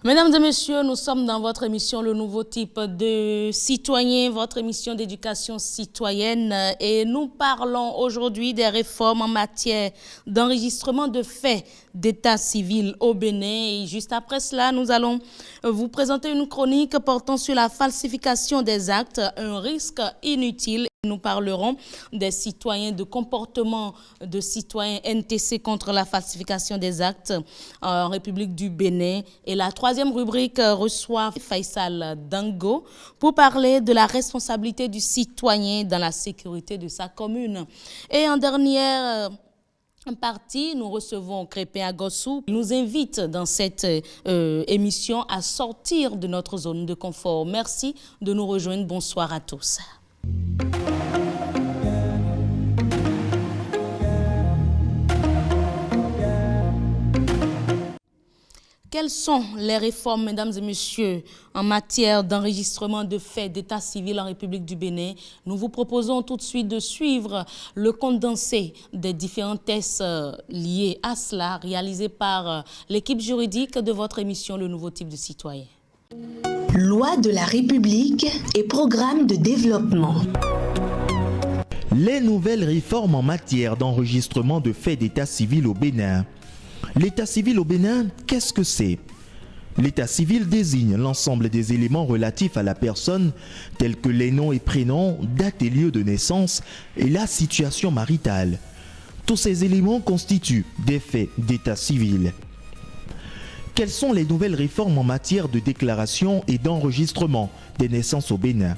Mesdames et messieurs, nous sommes dans votre émission Le Nouveau Type de Citoyen, votre émission d'éducation citoyenne et nous parlons aujourd'hui des réformes en matière d'enregistrement de faits d'état civil au Bénin. Et juste après cela, nous allons vous présenter une chronique portant sur la falsification des actes, un risque inutile. Nous parlerons des citoyens, de comportement de citoyens NTC contre la falsification des actes en République du Bénin. Et la troisième rubrique reçoit Faisal Dango pour parler de la responsabilité du citoyen dans la sécurité de sa commune. Et en dernière partie, nous recevons Crépin Agossou. Il nous invite dans cette émission à sortir de notre zone de confort. Merci de nous rejoindre. Bonsoir à tous. Quelles sont les réformes, mesdames et messieurs, en matière d'enregistrement de faits d'état civil en République du Bénin? Nous vous proposons tout de suite de suivre le condensé des différents tests liés à cela, réalisés par l'équipe juridique de votre émission Le Nouveau Type de Citoyen. Loi de la République et programme de développement. Les nouvelles réformes en matière d'enregistrement de faits d'état civil au Bénin. L'état civil au Bénin, qu'est-ce que c'est? L'état civil désigne l'ensemble des éléments relatifs à la personne, tels que les noms et prénoms, date et lieu de naissance et la situation maritale. Tous ces éléments constituent des faits d'état civil. Quelles sont les nouvelles réformes en matière de déclaration et d'enregistrement des naissances au Bénin?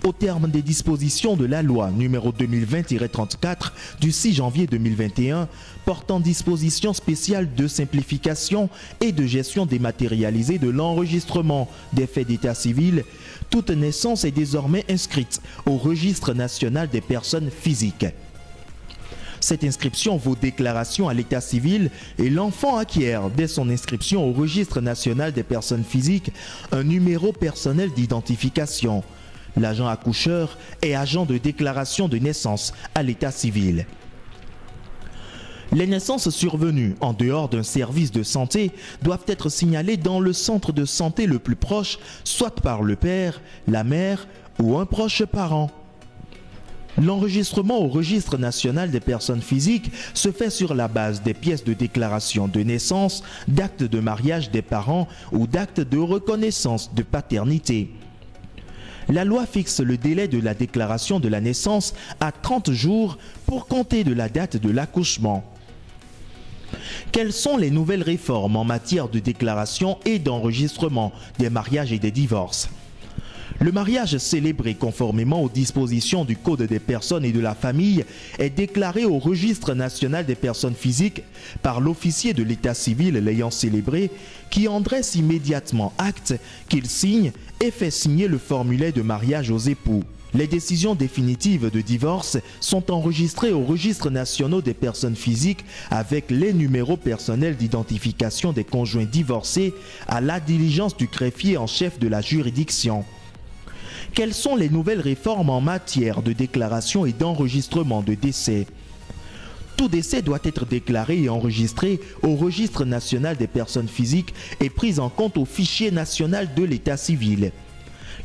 Au terme des dispositions de la loi numéro 2020-34 du 6 janvier 2021 portant dispositions spéciales de simplification et de gestion dématérialisée de l'enregistrement des faits d'état civil, toute naissance est désormais inscrite au registre national des personnes physiques. Cette inscription vaut déclaration à l'état civil et l'enfant acquiert, dès son inscription au registre national des personnes physiques, un numéro personnel d'identification. L'agent accoucheur est agent de déclaration de naissance à l'état civil. Les naissances survenues en dehors d'un service de santé doivent être signalées dans le centre de santé le plus proche, soit par le père, la mère ou un proche parent. L'enregistrement au registre national des personnes physiques se fait sur la base des pièces de déclaration de naissance, d'actes de mariage des parents ou d'actes de reconnaissance de paternité. La loi fixe le délai de la déclaration de la naissance à 30 jours pour compter de la date de l'accouchement. Quelles sont les nouvelles réformes en matière de déclaration et d'enregistrement des mariages et des divorces? Le mariage célébré conformément aux dispositions du Code des personnes et de la famille est déclaré au registre national des personnes physiques par l'officier de l'état civil l'ayant célébré qui en dresse immédiatement acte qu'il signe et fait signer le formulaire de mariage aux époux. Les décisions définitives de divorce sont enregistrées au registre national des personnes physiques avec les numéros personnels d'identification des conjoints divorcés à la diligence du greffier en chef de la juridiction. Quelles sont les nouvelles réformes en matière de déclaration et d'enregistrement de décès? Tout décès doit être déclaré et enregistré au registre national des personnes physiques et pris en compte au fichier national de l'état civil.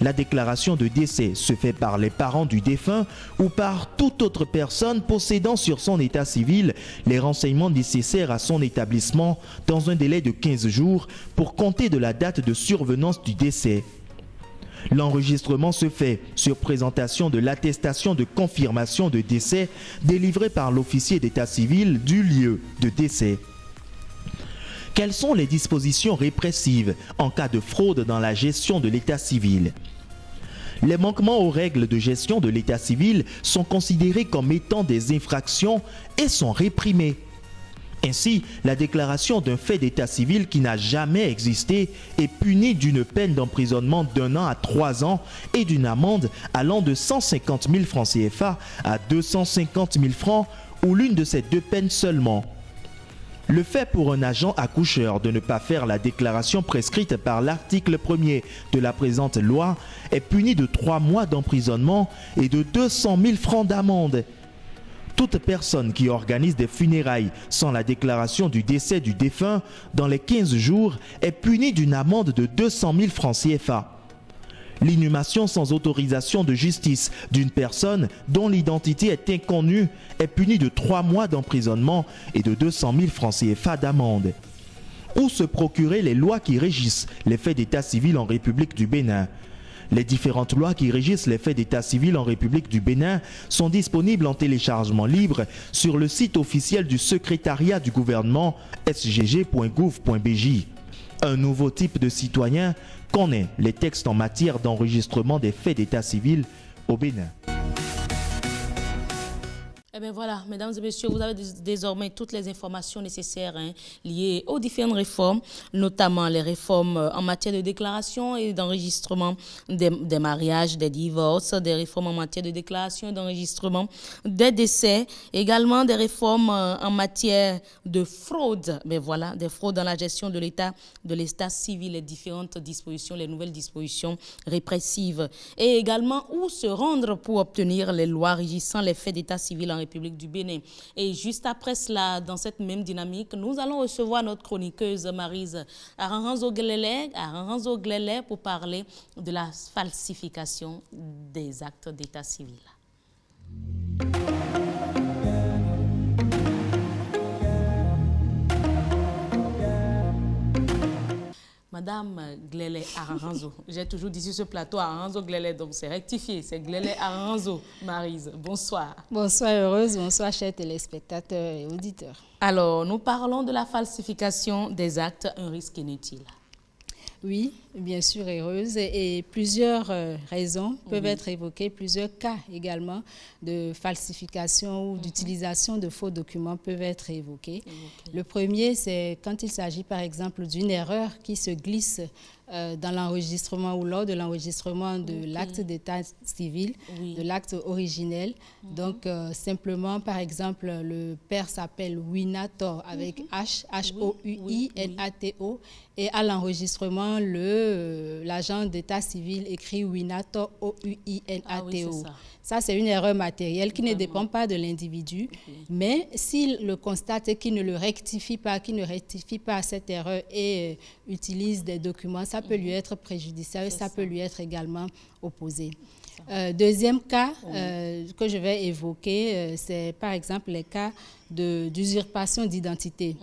La déclaration de décès se fait par les parents du défunt ou par toute autre personne possédant sur son état civil les renseignements nécessaires à son établissement dans un délai de 15 jours pour compter de la date de survenance du décès. L'enregistrement se fait sur présentation de l'attestation de confirmation de décès délivrée par l'officier d'état civil du lieu de décès. Quelles sont les dispositions répressives en cas de fraude dans la gestion de l'état civil? Les manquements aux règles de gestion de l'état civil sont considérés comme étant des infractions et sont réprimés. Ainsi, la déclaration d'un fait d'état civil qui n'a jamais existé est punie d'une peine d'emprisonnement d'1 an à 3 ans et d'une amende allant de 150 000 francs CFA à 250 000 francs ou l'une de ces deux peines seulement. Le fait pour un agent accoucheur de ne pas faire la déclaration prescrite par l'article 1er de la présente loi est puni de 3 mois d'emprisonnement et de 200 000 francs d'amende. Toute personne qui organise des funérailles sans la déclaration du décès du défunt dans les 15 jours est punie d'une amende de 200 000 francs CFA. L'inhumation sans autorisation de justice d'une personne dont l'identité est inconnue est punie de 3 mois d'emprisonnement et de 200 000 francs CFA d'amende. Où se procurer les lois qui régissent les faits d'état civil en République du Bénin? Les différentes lois qui régissent les faits d'état civil en République du Bénin sont disponibles en téléchargement libre sur le site officiel du secrétariat du gouvernement sgg.gouv.bj. Un nouveau type de citoyen connaît les textes en matière d'enregistrement des faits d'état civil au Bénin. Eh bien voilà, mesdames et messieurs, vous avez désormais toutes les informations nécessaires liées aux différentes réformes, notamment les réformes en matière de déclaration et d'enregistrement des mariages, des divorces, des réformes en matière de déclaration et d'enregistrement des décès, également des réformes en matière de fraude, mais voilà, des fraudes dans la gestion de l'état civil, les différentes dispositions, les nouvelles dispositions répressives, et également où se rendre pour obtenir les lois régissant les faits d'état civil en République du Bénin. Et juste après cela, dans cette même dynamique, nous allons recevoir notre chroniqueuse Maryse Aranranzo-Glele pour parler de la falsification des actes d'état civil. Madame Glele Aranranzo, j'ai toujours dit sur ce plateau Aranranzo Glele, donc c'est rectifié, c'est Glele Aranranzo. Maryse, bonsoir. Bonsoir heureuse, bonsoir chers téléspectateurs et auditeurs. Alors, nous parlons de la falsification des actes, un risque inutile. Oui, bien sûr heureuse, et plusieurs raisons peuvent être évoquées, plusieurs cas également de falsification ou d'utilisation de faux documents peuvent être évoqués. Le premier, c'est quand il s'agit par exemple d'une erreur qui se glisse dans l'enregistrement ou lors de l'enregistrement de l'acte d'état civil, de l'acte originel. Donc, simplement, par exemple, le père s'appelle Winato avec H, H-O-U-I-N-A-T-O, et à l'enregistrement, l'agent d'état civil écrit Winato, O-U-I-N-A-T-O. Ça, c'est une erreur matérielle qui ne dépend pas de l'individu, mais s'il le constate et qu'il ne le rectifie pas, cette erreur et utilise des documents, ça peut lui être préjudiciable, ça peut lui être également opposé. Deuxième cas que je vais évoquer, c'est par exemple les cas d'usurpation d'identité.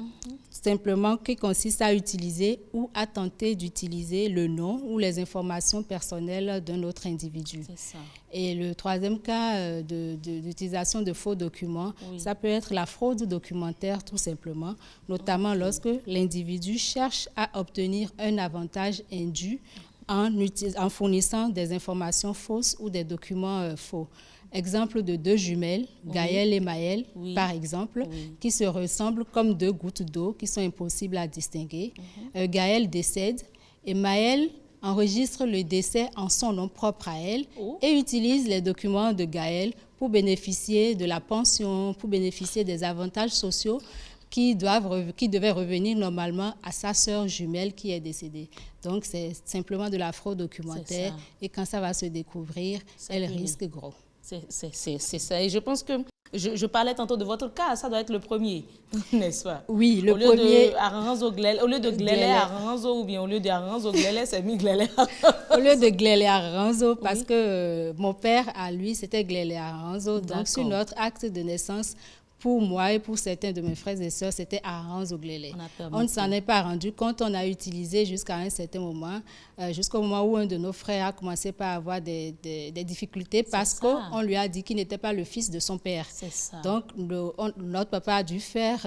Simplement qui consiste à utiliser ou à tenter d'utiliser le nom ou les informations personnelles d'un autre individu. Ça. Et le troisième cas d'utilisation de faux documents, ça peut être la fraude documentaire tout simplement, notamment lorsque l'individu cherche à obtenir un avantage indu en fournissant des informations fausses ou des documents faux. Exemple de deux jumelles, Gaël et Maël, par exemple, qui se ressemblent comme deux gouttes d'eau qui sont impossibles à distinguer. Gaël décède et Maël enregistre le décès en son nom propre à elle et utilise les documents de Gaël pour bénéficier de la pension, pour bénéficier des avantages sociaux qui devaient revenir normalement à sa sœur jumelle qui est décédée. Donc, c'est simplement de la fraude documentaire et quand ça va se découvrir, elle risque gros. C'est ça. Et je pense que je parlais tantôt de votre cas, ça doit être le premier, n'est-ce pas? Oui, le premier. Au lieu de Glele Aranranzo, ou bien au lieu de Aranranzo Glele, c'est mis Glele Au lieu de Glele Aranranzo, parce que mon père, à lui, c'était Glele Aranranzo. Donc, sur notre acte de naissance, pour moi et pour certains de mes frères et sœurs, c'était Aranranzo Glele. On ne s'en est pas rendu compte, on a utilisé jusqu'à un certain moment, jusqu'au moment où un de nos frères a commencé par avoir des difficultés parce qu'on lui a dit qu'il n'était pas le fils de son père. Donc, notre papa a dû faire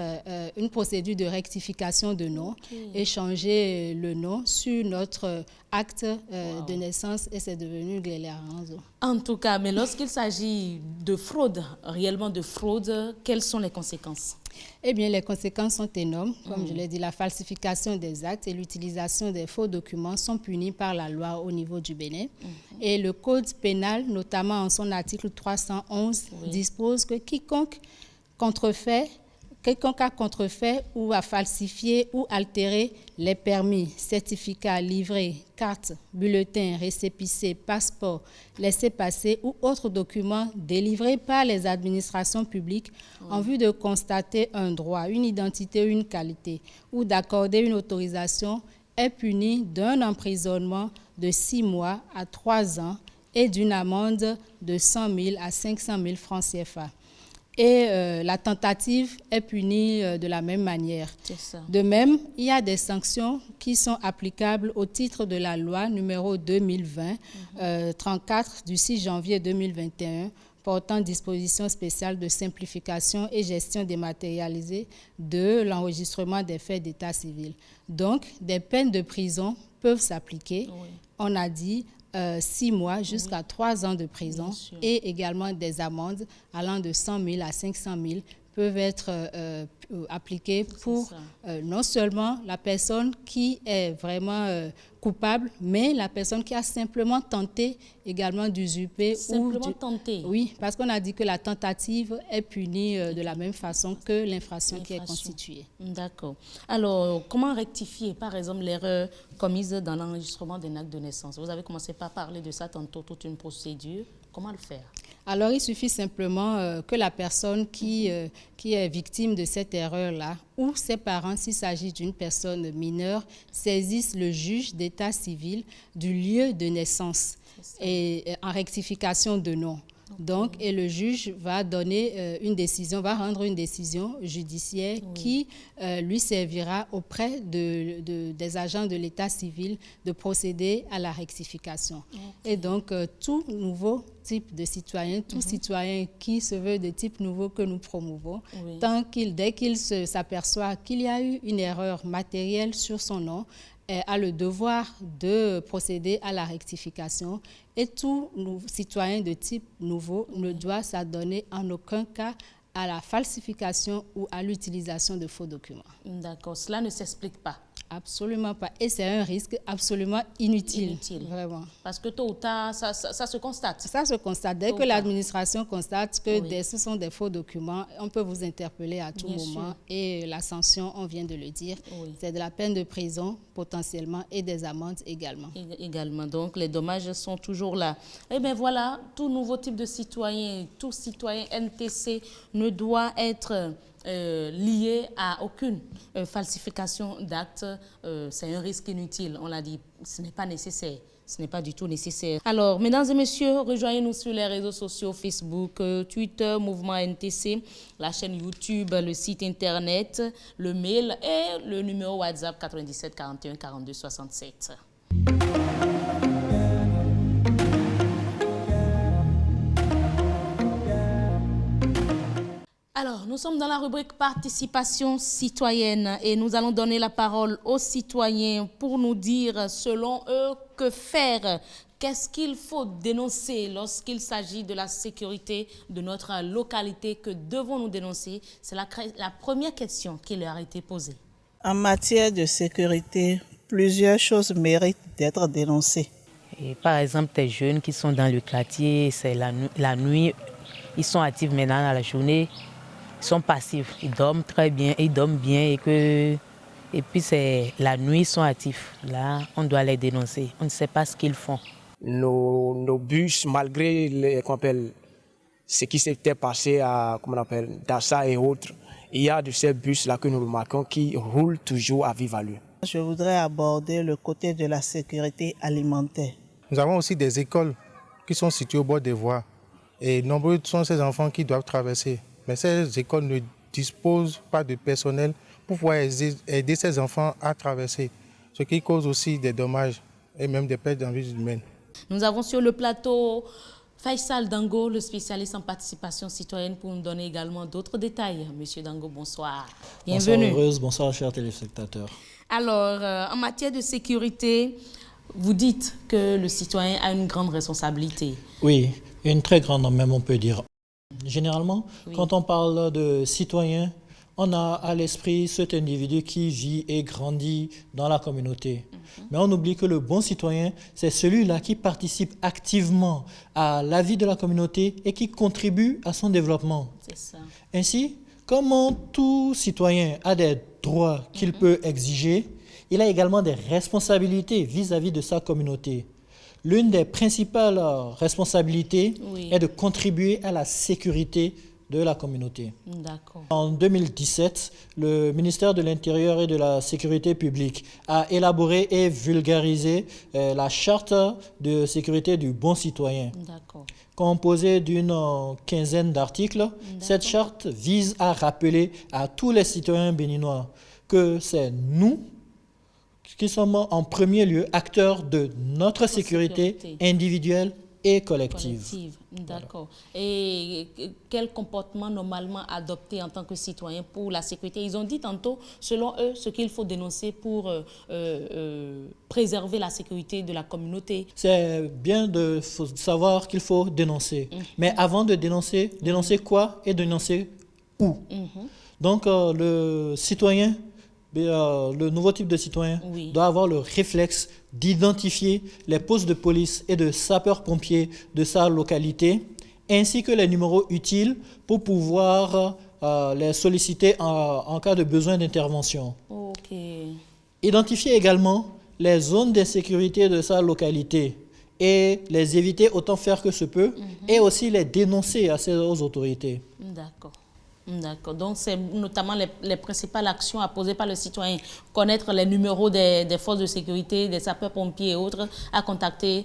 une procédure de rectification de nom et changer le nom sur notre acte de naissance et c'est devenu Glele Aranranzo. En tout cas, mais lorsqu'il s'agit de fraude, réellement de fraude, quelles sont les conséquences? Eh bien, les conséquences sont énormes. Comme je l'ai dit, la falsification des actes et l'utilisation des faux documents sont punis par la loi au niveau du Bénin. Et le Code pénal, notamment en son article 311, dispose que quiconque contrefait Quiconque a contrefait ou a falsifié ou altéré les permis, certificats, livrets, cartes, bulletins, récépissés, passeports, laissez-passer ou autres documents délivrés par les administrations publiques en vue de constater un droit, une identité ou une qualité, ou d'accorder une autorisation est puni d'un emprisonnement de 6 mois à 3 ans et d'une amende de 100 000 à 500 000 francs CFA. Et la tentative est punie de la même manière. De même, il y a des sanctions qui sont applicables au titre de la loi numéro 2020-34 du 6 janvier 2021 portant dispositions spéciales de simplification et gestion dématérialisée de l'enregistrement des faits d'état civil. Donc, des peines de prison peuvent s'appliquer. Oui. On a dit 6 mois jusqu'à 3 ans de prison et également des amendes allant de 100 000 à 500 000 peuvent être appliquées pour non seulement la personne qui est vraiment coupable, mais la personne qui a simplement tenté également d'usurper. Simplement tenté. Oui, parce qu'on a dit que la tentative est punie de la même façon que l'infraction qui est constituée. D'accord. Alors, comment rectifier, par exemple, l'erreur commise dans l'enregistrement d'un acte de naissance? Vous avez commencé par parler de ça tantôt, toute une procédure. Comment le faire? Alors, il suffit simplement que la personne qui est victime de cette erreur-là ou ses parents, s'il s'agit d'une personne mineure, saisissent le juge d'état civil du lieu de naissance et en rectification de nom. Donc, et le juge va donner va rendre une décision judiciaire qui lui servira auprès des agents de l'état civil de procéder à la rectification. Et donc, tout nouveau type de citoyen, tout citoyen qui se veut de type nouveau que nous promouvons, dès qu'il s'aperçoit qu'il y a eu une erreur matérielle sur son nom, a le devoir de procéder à la rectification et tout citoyen de type nouveau ne doit s'adonner en aucun cas à la falsification ou à l'utilisation de faux documents. D'accord, cela ne s'explique pas. Absolument pas. Et c'est un risque absolument inutile. Vraiment. Parce que tôt ou tard, ça se constate. Ça se constate. Dès que l'administration constate que ce sont des faux documents, on peut vous interpeller à tout moment. Et la sanction, on vient de le dire, c'est de la peine de prison potentiellement et des amendes également. Également. Donc, les dommages sont toujours là. Eh bien, voilà, tout nouveau type de citoyen, tout citoyen NTC ne doit être lié à aucune falsification d'actes. C'est un risque inutile, on l'a dit, ce n'est pas nécessaire. Ce n'est pas du tout nécessaire. Alors, mesdames et messieurs, rejoignez-nous sur les réseaux sociaux, Facebook, Twitter, Mouvement NTC, la chaîne YouTube, le site Internet, le mail et le numéro WhatsApp 97 41 42 67. Alors, nous sommes dans la rubrique participation citoyenne et nous allons donner la parole aux citoyens pour nous dire, selon eux, que faire. Qu'est-ce qu'il faut dénoncer lorsqu'il s'agit de la sécurité de notre localité? Que devons-nous dénoncer? C'est la première question qui leur a été posée. En matière de sécurité, plusieurs choses méritent d'être dénoncées. Et par exemple, des jeunes qui sont dans le quartier, c'est la nuit, ils sont actifs maintenant à la journée. Ils sont passifs, ils dorment très bien, ils dorment bien et puis c'est la nuit, ils sont actifs. Là, on doit les dénoncer. On ne sait pas ce qu'ils font. Nos bus, malgré ce qui s'était passé à Dassa et autres, il y a de ces bus-là que nous remarquons qui roulent toujours à vive allure. Je voudrais aborder le côté de la sécurité alimentaire. Nous avons aussi des écoles qui sont situées au bord des voies et nombreux sont ces enfants qui doivent traverser. Mais ces écoles ne disposent pas de personnel pour pouvoir aider ces enfants à traverser, ce qui cause aussi des dommages et même des pertes de vie humaine. Nous avons sur le plateau Faisal Dango, le spécialiste en participation citoyenne, pour nous donner également d'autres détails. Monsieur Dango, bonsoir. Bienvenue. Bonsoir Heureuse, bonsoir chers téléspectateurs. Alors, en matière de sécurité, vous dites que le citoyen a une grande responsabilité. Oui, une très grande même, on peut dire. Généralement, quand on parle de citoyen, on a à l'esprit cet individu qui vit et grandit dans la communauté. Mais on oublie que le bon citoyen, c'est celui-là qui participe activement à la vie de la communauté et qui contribue à son développement. C'est ça. Ainsi, Comment tout citoyen a des droits qu'il peut exiger, il a également des responsabilités vis-à-vis de sa communauté. L'une des principales responsabilités est de contribuer à la sécurité de la communauté. En 2017, le ministère de l'Intérieur et de la Sécurité publique a élaboré et vulgarisé la charte de sécurité du bon citoyen. Composée d'une quinzaine d'articles, cette charte vise à rappeler à tous les citoyens béninois que c'est nous qui sommes en premier lieu acteurs de notre sécurité individuelle et collective. D'accord. Et quel comportement normalement adopter en tant que citoyen pour la sécurité? Ils ont dit tantôt, selon eux, ce qu'il faut dénoncer pour préserver la sécurité de la communauté. C'est bien de savoir qu'il faut dénoncer. Mais avant de dénoncer, dénoncer quoi et dénoncer où? Donc le citoyen, le nouveau type de citoyen doit avoir le réflexe d'identifier les postes de police et de sapeurs-pompiers de sa localité, ainsi que les numéros utiles pour pouvoir les solliciter en cas de besoin d'intervention. Identifier également les zones d'insécurité de sa localité et les éviter autant faire que se peut, et aussi les dénoncer aux autorités. D'accord. D'accord. Donc, c'est notamment les principales actions à poser par le citoyen. Connaître les numéros des forces de sécurité, des sapeurs-pompiers et autres à contacter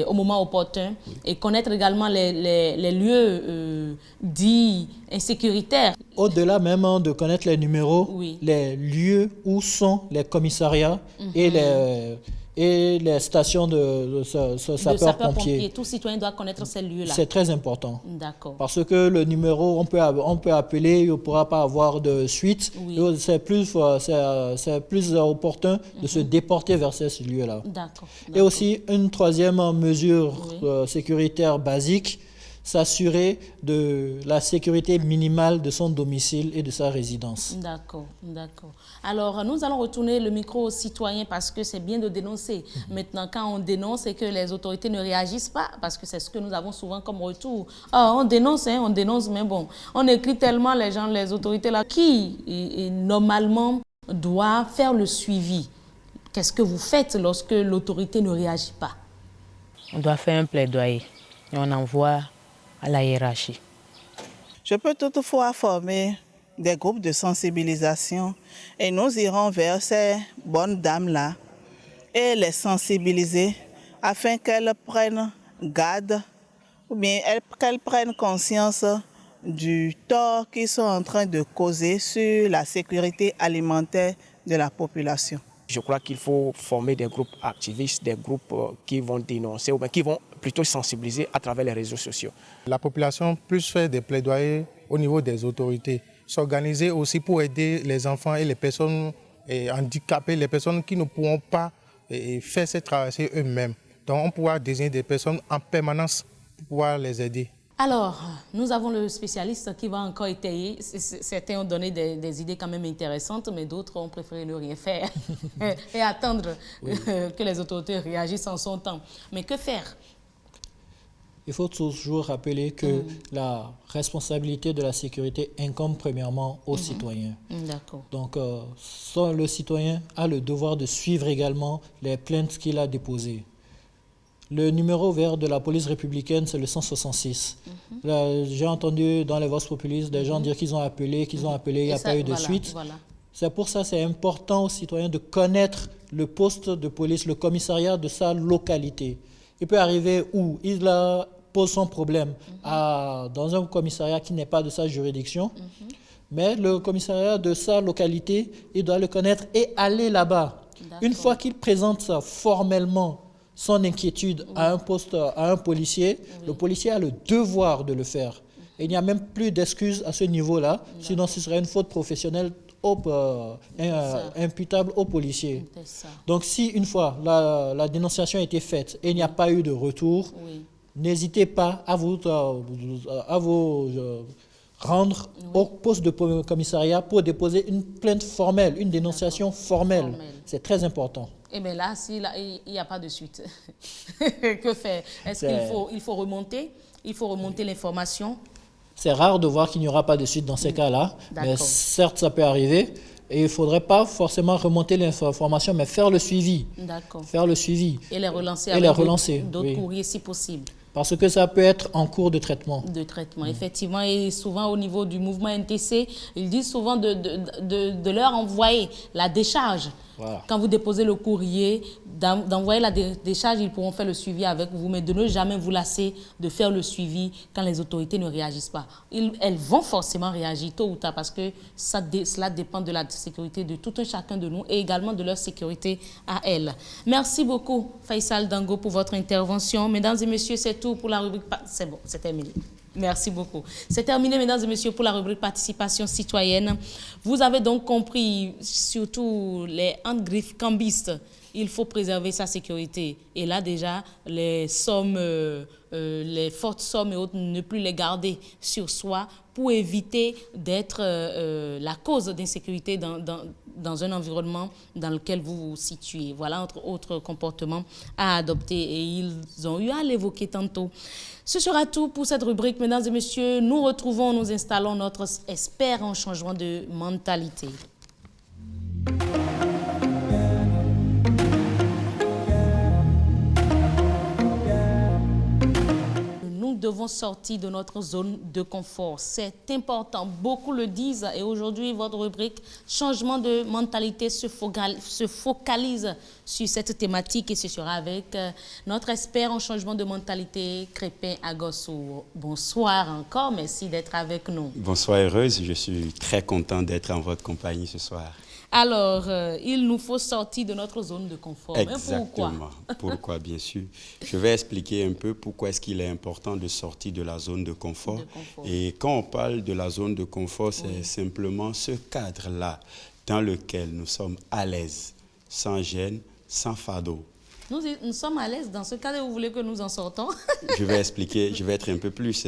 au moment opportun. Et connaître également les lieux dits insécuritaires. Au-delà même de connaître les numéros, les lieux où sont les commissariats et les stations de sapeurs-pompiers. Tout citoyen doit connaître ces lieux-là. C'est très important. D'accord. Parce que le numéro, on peut appeler, il ne pourra pas avoir de suite. C'est plus opportun de se déporter vers ces lieux-là. D'accord. Et aussi, une troisième mesure sécuritaire basique, s'assurer de la sécurité minimale de son domicile et de sa résidence. D'accord, d'accord. Alors, nous allons retourner le micro aux citoyens parce que c'est bien de dénoncer. Maintenant, quand on dénonce et que les autorités ne réagissent pas, parce que c'est ce que nous avons souvent comme retour. On dénonce, mais bon, on écrit tellement les autorités là, qui normalement doit faire le suivi. Qu'est-ce que vous faites lorsque l'autorité ne réagit pas? On doit faire un plaidoyer et on envoie à la hiérarchie. Je peux toutefois former des groupes de sensibilisation et nous irons vers ces bonnes dames-là et les sensibiliser afin qu'elles prennent garde ou bien qu'elles prennent conscience du tort qu'ils sont en train de causer sur la sécurité alimentaire de la population. Je crois qu'il faut former des groupes activistes, des groupes qui vont dénoncer ou bien qui vont plutôt sensibiliser à travers les réseaux sociaux. La population plus fait des plaidoyers au niveau des autorités, s'organiser aussi pour aider les enfants et les personnes handicapées, les personnes qui ne pourront pas faire cette traversée eux-mêmes. Donc on pourra désigner des personnes en permanence pour pouvoir les aider. Alors, nous avons le spécialiste qui va encore étayer. Certains ont donné des idées quand même intéressantes, mais d'autres ont préféré ne rien faire et attendre que les autorités réagissent en son temps. Mais que faire? Il faut toujours rappeler que la responsabilité de la sécurité incombe premièrement aux citoyens. D'accord. Donc, le citoyen a le devoir de suivre également les plaintes qu'il a déposées. Le numéro vert de la police républicaine, c'est le 166. J'ai entendu dans les voix populistes des gens dire qu'ils ont appelé, il n'y a pas eu de suite. C'est pour ça que c'est important aux citoyens de connaître le poste de police, le commissariat de sa localité. Il peut arriver où il pose son problème dans un commissariat qui n'est pas de sa juridiction, mais le commissariat de sa localité, il doit le connaître et aller là-bas. Une fois qu'il présente ça formellement, son inquiétude à un policier, le policier a le devoir de le faire. Et il n'y a même plus d'excuses à ce niveau-là, sinon ce serait une faute professionnelle imputable au policier. Donc si une fois la dénonciation a été faite et il n'y a pas eu de retour, n'hésitez pas à vous rendre au poste de commissariat pour déposer une plainte formelle, une dénonciation formelle. C'est très important. Et bien là, s'il n'y a pas de suite, que faire? Est-ce qu'il faut remonter? Il faut remonter l'information C'est rare de voir qu'il n'y aura pas de suite dans ces cas-là, mais certes, ça peut arriver. Et il ne faudrait pas forcément remonter l'information, mais faire le suivi. D'accord. Faire le suivi. Et les relancer avec d'autres courriers si possible. Parce que ça peut être en cours de traitement. De traitement, effectivement. Et souvent, au niveau du mouvement NTC, ils disent souvent de leur envoyer la décharge. Voilà. Quand vous déposez le courrier, d'envoyer la décharge, ils pourront faire le suivi avec vous, mais de ne jamais vous lasser de faire le suivi quand les autorités ne réagissent pas. Elles vont forcément réagir tôt ou tard parce que cela dépend de la sécurité de tout un chacun de nous et également de leur sécurité à elles. Merci beaucoup, Faisal Dango, pour votre intervention. Mesdames et messieurs, c'est tout pour la rubrique... C'est bon, c'est terminé. Merci beaucoup. C'est terminé, mesdames et messieurs, pour la rubrique participation citoyenne. Vous avez donc compris, surtout les handgriffes cambistes, il faut préserver sa sécurité. Et là, déjà, les sommes, les fortes sommes et autres, ne plus les garder sur soi pour éviter d'être la cause d'insécurité dans un environnement dans lequel vous vous situez. Voilà entre autres comportements à adopter et ils ont eu à l'évoquer tantôt. Ce sera tout pour cette rubrique, mesdames et messieurs. Nous installons notre expert en changement de mentalité. Nous devons sortir de notre zone de confort. C'est important. Beaucoup le disent. Et aujourd'hui, votre rubrique changement de mentalité se focalise sur cette thématique. Et ce sera avec notre expert en changement de mentalité, Crépin Agossou. Bonsoir encore. Merci d'être avec nous. Bonsoir heureuse. Je suis très content d'être en votre compagnie ce soir. Alors, il nous faut sortir de notre zone de confort. Exactement. Mais pourquoi? Pourquoi, bien sûr. Je vais expliquer un peu pourquoi est-ce qu'il est important de sortir de la zone de confort. Et quand on parle de la zone de confort, c'est simplement ce cadre-là dans lequel nous sommes à l'aise, sans gêne, sans fardeau. Nous sommes à l'aise dans ce cadre, vous voulez que nous en sortons? Je vais expliquer, je vais être un peu plus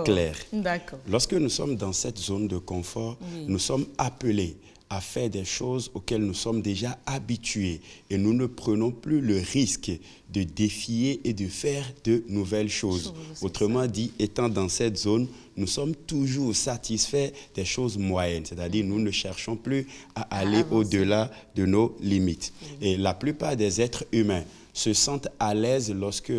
clair. D'accord. Lorsque nous sommes dans cette zone de confort, nous sommes appelés à faire des choses auxquelles nous sommes déjà habitués et nous ne prenons plus le risque de défier et de faire de nouvelles choses. Autrement dit, étant dans cette zone, nous sommes toujours satisfaits des choses moyennes, c'est-à-dire nous ne cherchons plus à aller au-delà de nos limites. Et la plupart des êtres humains se sentent à l'aise lorsque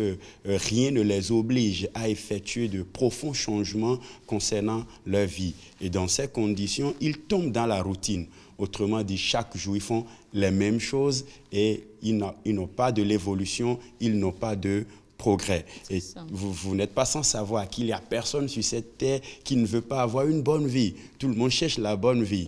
rien ne les oblige à effectuer de profonds changements concernant leur vie. Et dans ces conditions, ils tombent dans la routine. Autrement dit, chaque jour, ils font les mêmes choses et ils n'ont pas de l'évolution, ils n'ont pas de progrès. Et vous n'êtes pas sans savoir qu'il n'y a personne sur cette terre qui ne veut pas avoir une bonne vie. Tout le monde cherche la bonne vie,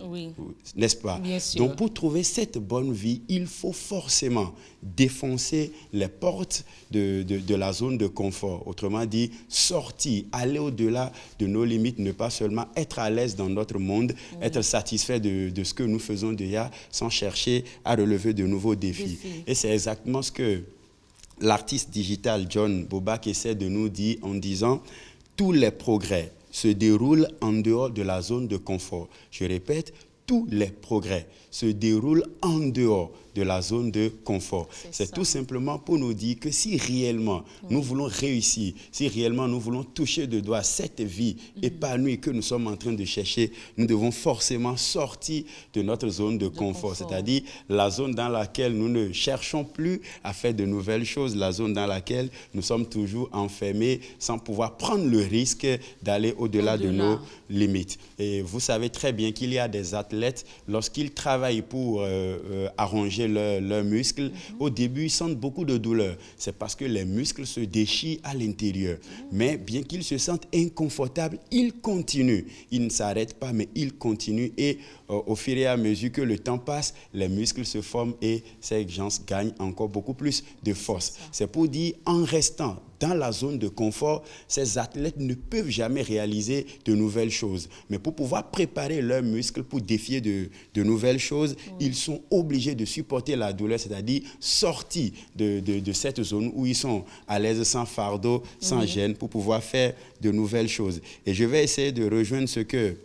n'est-ce pas? Bien sûr. Donc, pour trouver cette bonne vie, il faut forcément défoncer les portes de la zone de confort. Autrement dit, sortir, aller au-delà de nos limites, ne pas seulement être à l'aise dans notre monde, être satisfait de ce que nous faisons déjà, sans chercher à relever de nouveaux défis. Et c'est exactement ce que l'artiste digital John Bobak essaie de nous dire en disant « Tous les progrès se déroulent en dehors de la zone de confort ». Je répète, tous les progrès se déroulent en dehors de la zone de confort. C'est tout simplement pour nous dire que si réellement nous voulons réussir, si réellement nous voulons toucher de doigt cette vie épanouie que nous sommes en train de chercher, nous devons forcément sortir de notre zone de confort. C'est-à-dire la zone dans laquelle nous ne cherchons plus à faire de nouvelles choses, la zone dans laquelle nous sommes toujours enfermés sans pouvoir prendre le risque d'aller au-delà de nos limites. Et vous savez très bien qu'il y a des athlètes, lorsqu'ils travaillent pour arranger leurs muscles, au début, ils sentent beaucoup de douleur. C'est parce que les muscles se déchirent à l'intérieur. Mais bien qu'ils se sentent inconfortables, ils continuent. Ils ne s'arrêtent pas, mais ils continuent. Et au fur et à mesure que le temps passe, les muscles se forment et ces gens gagnent encore beaucoup plus de force. C'est pour dire, en restant dans la zone de confort, ces athlètes ne peuvent jamais réaliser de nouvelles choses. Mais pour pouvoir préparer leurs muscles pour défier de nouvelles choses, ils sont obligés de supporter la douleur, c'est-à-dire sortir de cette zone où ils sont à l'aise, sans fardeau, sans gêne, pour pouvoir faire de nouvelles choses. Et je vais essayer de rejoindre ce que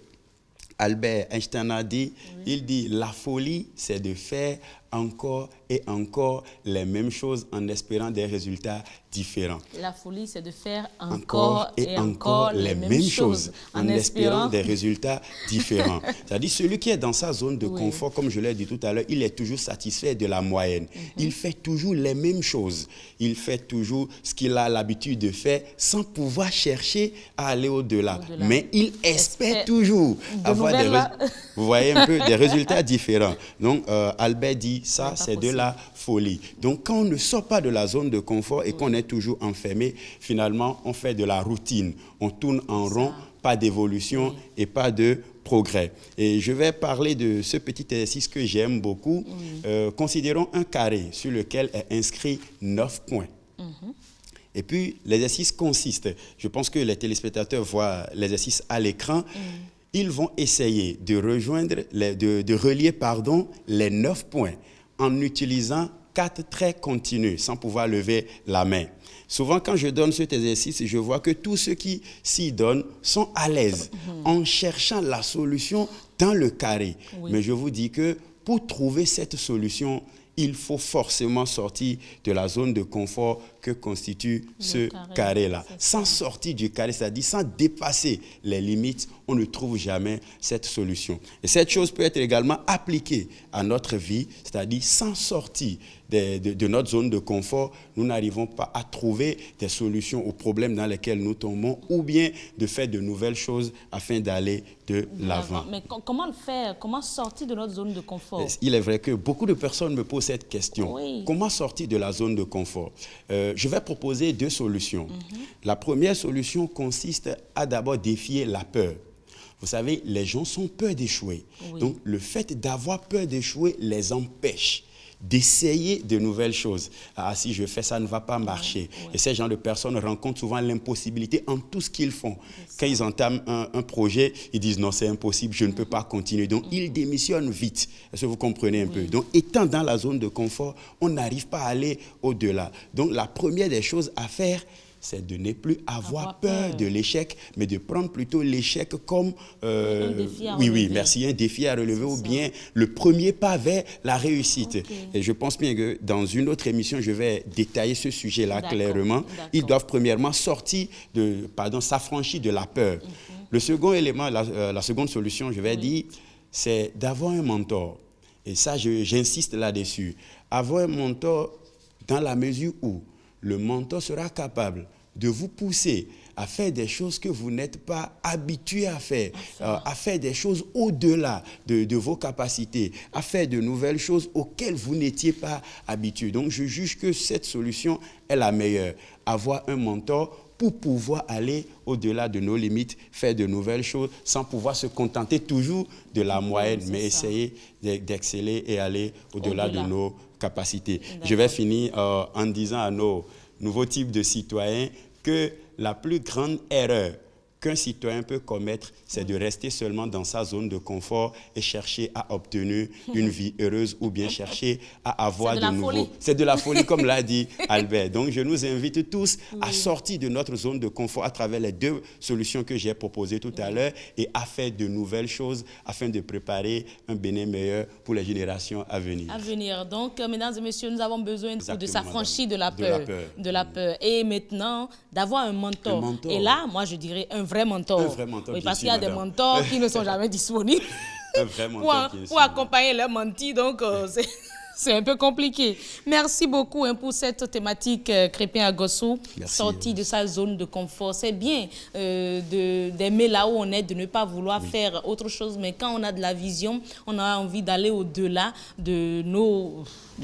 Albert Einstein a dit. Il dit, la folie, c'est de faire encore et encore les mêmes choses en espérant des résultats différents. La folie, c'est de faire encore et encore les mêmes choses en espérant des résultats différents. C'est-à-dire celui qui est dans sa zone de confort, comme je l'ai dit tout à l'heure, il est toujours satisfait de la moyenne. Il fait toujours les mêmes choses. Il fait toujours ce qu'il a l'habitude de faire sans pouvoir chercher à aller au-delà. Mais il espère toujours avoir vous voyez un peu des résultats différents. Donc, Albert dit, ça, c'est de la folie. Donc, quand on ne sort pas de la zone de confort et qu'on est toujours enfermé, finalement, on fait de la routine. On tourne en rond, pas d'évolution et pas de progrès. Et je vais parler de ce petit exercice que j'aime beaucoup. Considérons un carré sur lequel est inscrit 9 points. Et puis, l'exercice consiste, je pense que les téléspectateurs voient l'exercice à l'écran, ils vont essayer de rejoindre, de relier les 9 points en utilisant 4 traits continus sans pouvoir lever la main. Souvent, quand je donne cet exercice, je vois que tous ceux qui s'y donnent sont à l'aise en cherchant la solution dans le carré. Mais je vous dis que pour trouver cette solution, il faut forcément sortir de la zone de confort que constitue ce carré-là. Sans sortir du carré, c'est-à-dire sans dépasser les limites, on ne trouve jamais cette solution. Et cette chose peut être également appliquée à notre vie, c'est-à-dire sans sortir de notre zone de confort, nous n'arrivons pas à trouver des solutions aux problèmes dans lesquels nous tombons ou bien de faire de nouvelles choses afin d'aller de l'avant. Mais comment le faire? Comment sortir de notre zone de confort? Il est vrai que beaucoup de personnes me posent cette question. Comment sortir de la zone de confort? Je vais proposer 2 solutions. La première solution consiste à d'abord défier la peur. Vous savez, les gens sont peur d'échouer. Donc, le fait d'avoir peur d'échouer les empêche d'essayer de nouvelles choses. Ah, si je fais ça, ne va pas marcher. Et ces gens de personnes rencontrent souvent l'impossibilité en tout ce qu'ils font. Quand ils entament un projet, ils disent non, c'est impossible, je ne peux pas continuer. Donc, ils démissionnent vite. Est-ce que vous comprenez un peu? Donc, étant dans la zone de confort, on n'arrive pas à aller au-delà. Donc, la première des choses à faire, c'est de ne plus avoir peur de l'échec, mais de prendre plutôt l'échec comme un défi à relever. Merci, un défi à relever ou bien le premier pas vers la réussite. Et je pense bien que dans une autre émission, je vais détailler ce sujet-là clairement. Ils doivent premièrement s'affranchir de la peur. Le second élément, la seconde solution, je vais dire, c'est d'avoir un mentor. Et ça, j'insiste là-dessus. Avoir un mentor dans la mesure où le mentor sera capable de vous pousser à faire des choses que vous n'êtes pas habitué à faire des choses au-delà de vos capacités, à faire de nouvelles choses auxquelles vous n'étiez pas habitué. Donc, je juge que cette solution est la meilleure. Avoir un mentor pour pouvoir aller au-delà de nos limites, faire de nouvelles choses, sans pouvoir se contenter toujours de la moyenne, mais essayer d'exceller et aller au-delà de nos capacités. Je vais finir en disant à nos nouveaux types de citoyens que la plus grande erreur qu'un citoyen peut commettre, c'est de rester seulement dans sa zone de confort et chercher à obtenir une vie heureuse ou bien chercher à avoir de nouveau. C'est de la folie, comme l'a dit Albert. Donc, je nous invite tous à sortir de notre zone de confort à travers les 2 solutions que j'ai proposées tout à l'heure et à faire de nouvelles choses afin de préparer un Bénin meilleur pour les générations à venir. Donc, mesdames et messieurs, nous avons besoin de s'affranchir de la peur. Et maintenant, d'avoir un mentor. Et là, moi, je dirais un vrai mentor. Parce qu'il y a des mentors qui ne sont jamais disponibles pour accompagner les mentis. Donc, c'est un peu compliqué. Merci beaucoup pour cette thématique, Crépin Agossou, sortie de sa zone de confort. C'est bien d'aimer là où on est, de ne pas vouloir faire autre chose. Mais quand on a de la vision, on a envie d'aller au-delà de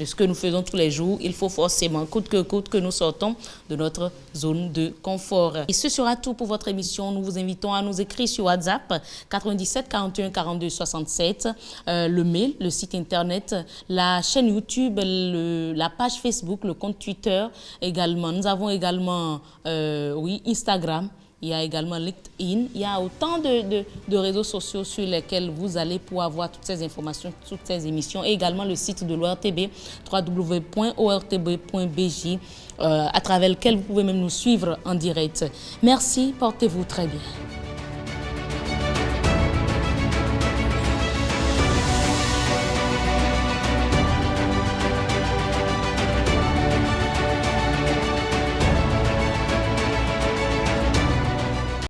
ce que nous faisons tous les jours. Il faut forcément, coûte que nous sortons de notre zone de confort. Et ce sera tout pour votre émission. Nous vous invitons à nous écrire sur WhatsApp 97 41 42 67, le mail, le site internet, la chaîne YouTube, la page Facebook, le compte Twitter également. Nous avons également Instagram. Il y a également LinkedIn. Il y a autant de réseaux sociaux sur lesquels vous allez pour avoir toutes ces informations, toutes ces émissions. Et également le site de l'ORTB, www.ortb.bj, à travers lequel vous pouvez même nous suivre en direct. Merci, portez-vous très bien.